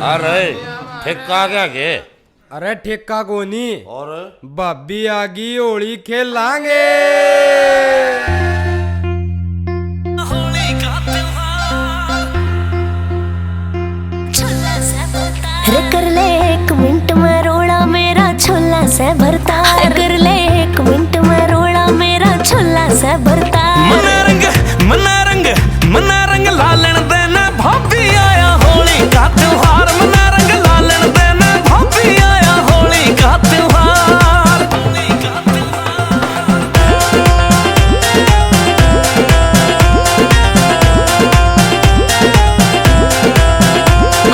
अरे ठेका क्या के? अरे ठेका कोनी और भाभी आगी होली खेलांगे। अरे कर ले 1 मिनट में रोड़ा मेरा छोला से भरता। कर ले 1 मिनट में रोड़ा मेरा छोला से भरता। मना रंग लालन देना भाभी आया होली का त्योहार। मना रंग लालन देना भाभी आया होली का त्योहार।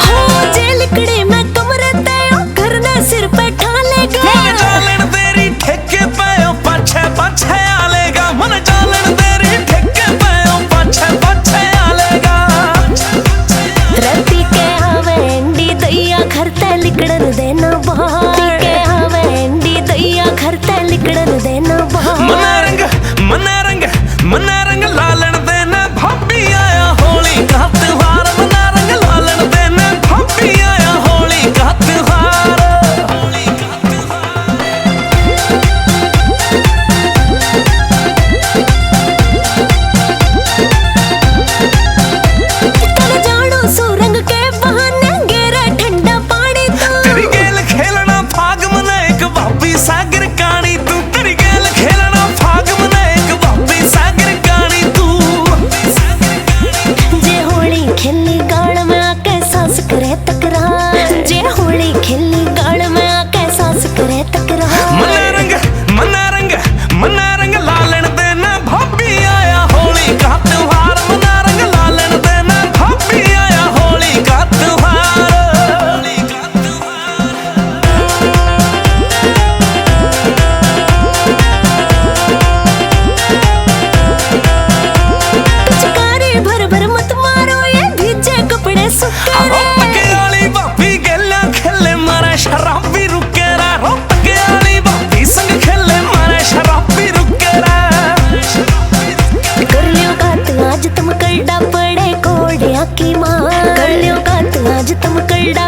हो जेलकड़ी में कमरे ते घर ने सिर पे ठालेगा। मन जालन तेरी ठेके पे पाछे पाछे आलेगा। मन जालन तेरी ठेके पे पाछे आलेगा। रति के हवे एंडी दैया घर ते लिकड़न देना बाहर। के हवे एंडी दैया घर ते लिकड़न देना बाहर। मना रंग लालन देना भाभी आया होली का त्योहार। मना रंग लालन देना भाभी आया होली का त्योहार। कल जानो सुरंग के बहाने गेरा ठंडा पानी तू। तेरी गेल खेलना फाग मना एक भाभी सागर कानी तू। तेरी गेल खेलना फाग मना एक भाभी सागर कानी तू। जे होली खेली गाड़ में आके सांस करे तकरार। जे होली खेली गाड़ में आके सांस करे तकरार। मना रंग लालन देना भाभी आया होली का त्योहार। मना रंग लालन देना भाभी आया होली का त्योहार। पिचकारी भर भर मत मारो ये भीजे कपड़े सूखे रे। रोपके वाली भाभी गेला खेले मारे शराबी रुकेरा। रोपके वाली भाभी संग खेले मारे शराबी रुकेरा। कर लियो गात आज तुम करडा पड़े कोड़िया की मार। कर लियो गात आज तुम करडा